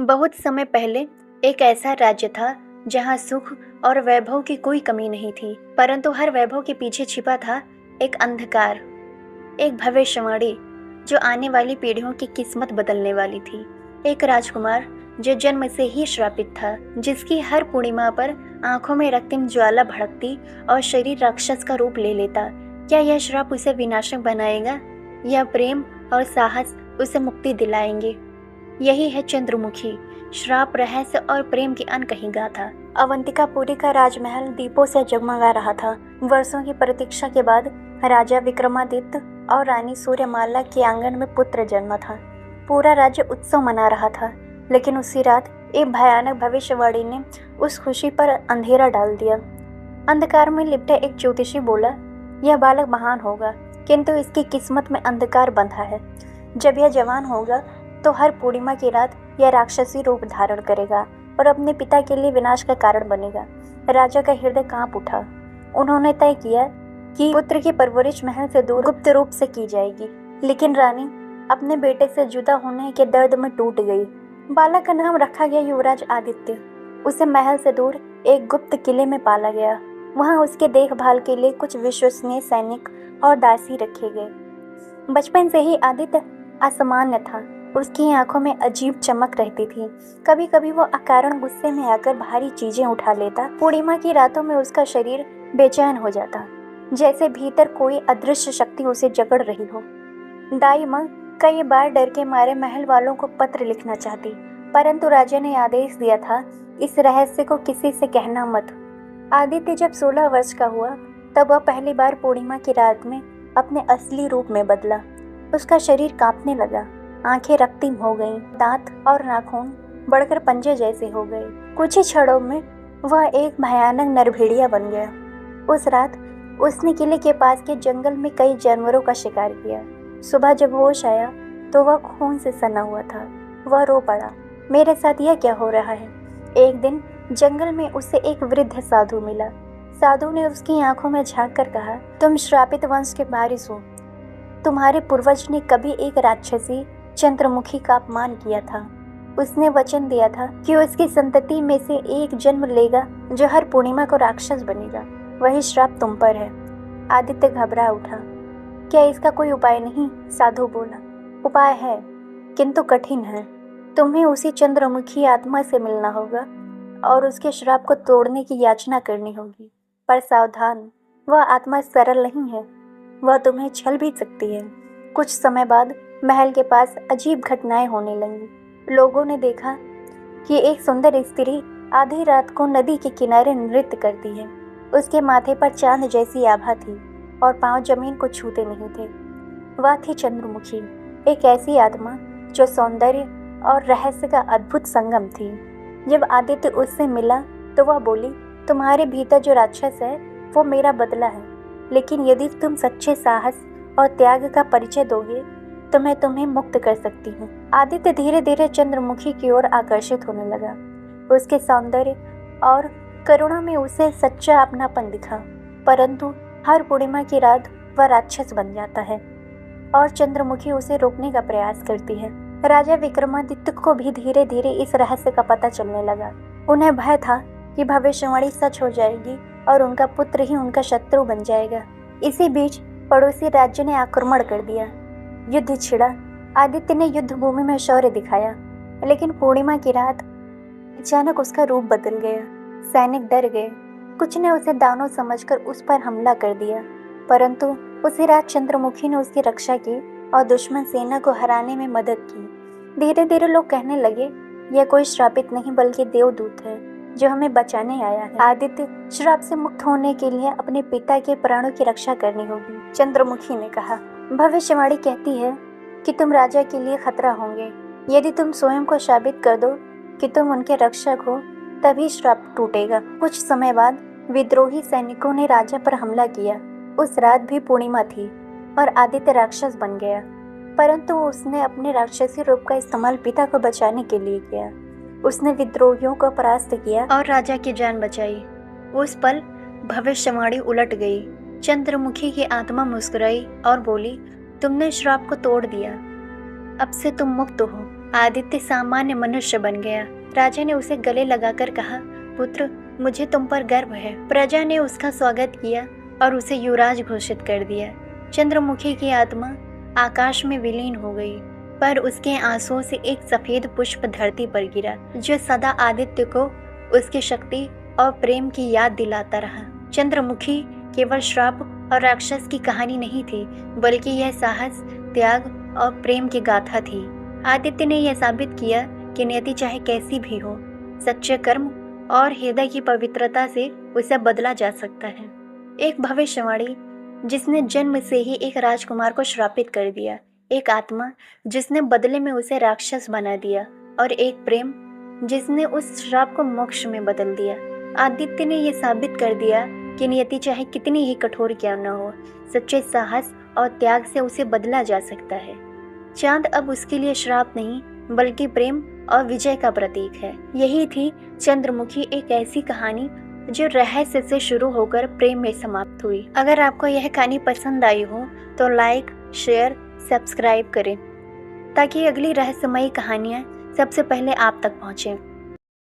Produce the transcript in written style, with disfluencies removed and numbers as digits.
बहुत समय पहले एक ऐसा राज्य था जहाँ सुख और वैभव की कोई कमी नहीं थी, परंतु हर वैभव के पीछे छिपा था एक अंधकार, एक भविष्यवाणी जो आने वाली पीढ़ियों की किस्मत बदलने वाली थी। एक राजकुमार जो जन्म से ही श्रापित था, जिसकी हर पूर्णिमा पर आंखों में रक्तिम ज्वाला भड़कती और शरीर राक्षस का रूप ले लेता। क्या यह श्राप उसे विनाशक बनाएगा या प्रेम और साहस उसे मुक्ति दिलाएंगे? यही है चंद्रमुखी, श्राप, रहस्य और प्रेम की अनकही गाथा। अवंतिकापुरी का राजमहल दीपों से जगमगा रहा था। वर्षों की प्रतीक्षा के बाद राजा विक्रमादित्य और रानी सूर्यमाला के आंगन में पुत्र जन्मा था। पूरा राज्य उत्सव मना रहा था, लेकिन उसी रात एक भयानक भविष्यवाणी ने उस खुशी पर अंधेरा डाल दिया। अंधकार में लिपटे एक ज्योतिषी बोला, यह बालक महान होगा, किंतु इसकी किस्मत में अंधकार बंधा है। जब यह जवान होगा तो हर पूर्णिमा की रात यह राक्षसी रूप धारण करेगा और अपने पिता के लिए विनाश का कारण बनेगा। राजा का हृदय कांप उठा। उन्होंने तय किया कि पुत्र की परवरिश महल से दूर गुप्त रूप से की जाएगी, लेकिन रानी अपने बेटे से जुदा होने के दर्द में टूट गई। बालक का नाम रखा गया युवराज आदित्य। उसे महल से दूर एक गुप्त किले में पाला गया। वहां उसके देखभाल के लिए कुछ विश्वसनीय सैनिक और दासी रखे गए। बचपन से ही आदित्य असामान्य था। उसकी आंखों में अजीब चमक रहती थी। कभी कभी वो अकारण गुस्से में आकर भारी चीजें उठा लेता। पूर्णिमा की रातों में उसका शरीर बेचैन हो जाता, जैसे भीतर कोई अदृश्य शक्ति उसे जकड़ रही हो। दाई माँ कई बार डर के मारे महल वालों को पत्र लिखना चाहती, परंतु राजा ने आदेश दिया था, इस रहस्य को किसी से कहना मत। आदित्य जब 16 वर्ष का हुआ तब वह पहली बार पूर्णिमा की रात में अपने असली रूप में बदला। उसका शरीर कांपने लगा, आंखें रक्तिम हो गईं, दांत और नाखून बढ़कर पंजे जैसे हो गए। कुछ ही क्षणों में वह एक भयानक नरभेड़िया बन गया। उस रात उसने किले के पास के जंगल में कई जानवरों का शिकार किया। सुबह जब होश आया तो वह खून से सना हुआ था। वह रो पड़ा, मेरे साथ यह क्या हो रहा है? एक दिन जंगल में उसे एक वृद्ध साधु मिला। साधु ने उसकी आंखों में झांक कर कहा, तुम श्रापित वंश के वारिस हो। तुम्हारे पूर्वज ने कभी एक राक्षसी चंद्रमुखी का अपमान किया था। उसने वचन दिया था कि उसकी संतति में से एक जन्म लेगा जो हर पूर्णिमा को राक्षस बनेगा। वही श्राप तुम पर है। आदित्य घबरा उठा। क्या इसका कोई उपाय नहीं? साधु बोला, उपाय है, किंतु कठिन है। तुम्हें उसी चंद्रमुखी आत्मा से मिलना होगा और उसके श्राप को तोड़ने की याचना करनी होगी। पर सावधान, वह आत्मा सरल नहीं है, वह तुम्हें छल भी सकती है। कुछ समय बाद महल के पास अजीब घटनाएं होने लगी। लोगों ने देखा कि एक सुंदर स्त्री आधी रात को नदी के किनारे नृत्य करती है। उसके माथे पर चांद जैसी आभा थी और पांव जमीन को छूते नहीं थे। वह थी चंद्रमुखी, एक ऐसी आत्मा जो सौंदर्य और रहस्य का अद्भुत संगम थी। जब आदित्य उससे मिला तो वह बोली, तुम्हारे भीतर जो राक्षस है वो मेरा बदला है, लेकिन यदि तुम सच्चे साहस और त्याग का परिचय दोगे तो मैं तुम्हें मुक्त कर सकती हूँ। आदित्य धीरे धीरे चंद्रमुखी की ओर आकर्षित होने लगा। उसके सौंदर्य और करुणा में उसे सच्चा अपनापन दिखा। परंतु हर पूर्णिमा की रात वह राक्षस बन जाता है और चंद्रमुखी उसे रोकने का प्रयास करती है। राजा विक्रमादित्य को भी धीरे धीरे इस रहस्य का पता चलने लगा। उन्हें भय था कि भविष्यवाणी सच हो जाएगी और उनका पुत्र ही उनका शत्रु बन जाएगा। इसी बीच पड़ोसी राज्य ने आक्रमण कर दिया। युद्ध छिड़ा। आदित्य ने युद्ध भूमि में शौर्य दिखाया, लेकिन पूर्णिमा की रात अचानक उसका रूप बदल गया। सैनिक डर गए। कुछ ने उसे दानव समझकर उस पर हमला कर दिया, परंतु उसी रात चंद्रमुखी ने उसकी रक्षा की और दुश्मन सेना को हराने में मदद की। धीरे धीरे लोग कहने लगे, यह कोई श्रापित नहीं बल्कि देवदूत है जो हमें बचाने आया है। आदित्य, श्राप से मुक्त होने के लिए अपने पिता के प्राणों की रक्षा करनी होगी। चंद्रमुखी ने कहा, भविष्यवाणी कहती है कि तुम राजा के लिए खतरा होंगे। यदि तुम स्वयं को साबित कर दो कि तुम उनके रक्षक हो, तभी श्राप टूटेगा। कुछ समय बाद विद्रोही सैनिकों ने राजा पर हमला किया। उस रात भी पूर्णिमा थी और आदित्य राक्षस बन गया, परंतु उसने अपने राक्षसी रूप का इस्तेमाल पिता को बचाने के लिए किया। उसने विद्रोहियों को परास्त किया और राजा की जान बचाई। उस पल भविष्यवाणी उलट गई। चंद्रमुखी की आत्मा मुस्कुराई और बोली, तुमने श्राप को तोड़ दिया, अब से तुम मुक्त हो। आदित्य सामान्य मनुष्य बन गया। राजा ने उसे गले लगाकर कहा, पुत्र, मुझे तुम पर गर्व है। प्रजा ने उसका स्वागत किया और उसे युवराज घोषित कर दिया। चंद्रमुखी की आत्मा आकाश में विलीन हो गई, पर उसके आंसुओं से एक सफेद पुष्प धरती पर गिरा, जो सदा आदित्य को उसकी शक्ति और प्रेम की याद दिलाता रहा। चंद्रमुखी केवल श्राप और राक्षस की कहानी नहीं थी, बल्कि यह साहस, त्याग और प्रेम की गाथा थी। आदित्य ने यह साबित किया कि नियति चाहे कैसी भी हो, सच्चे कर्म और हृदय की पवित्रता से उसे बदला जा सकता है। एक भविष्यवाणी जिसने जन्म से ही एक राजकुमार को श्रापित कर दिया, एक आत्मा जिसने बदले में उसे राक्षस बना दिया, और एक प्रेम जिसने उस श्राप को मोक्ष में बदल दिया। आदित्य ने यह साबित कर दिया कि नियति चाहे कितनी ही कठोर क्यों न हो, सच्चे साहस और त्याग से उसे बदला जा सकता है। चांद अब उसके लिए श्राप नहीं, बल्कि प्रेम और विजय का प्रतीक है। यही थी चंद्रमुखी, एक ऐसी कहानी जो रहस्य से शुरू होकर प्रेम में समाप्त हुई। अगर आपको यह कहानी पसंद आई हो तो लाइक, शेयर, सब्सक्राइब करें, ताकि अगली रहस्यमयी कहानियाँ सबसे पहले आप तक पहुँचें।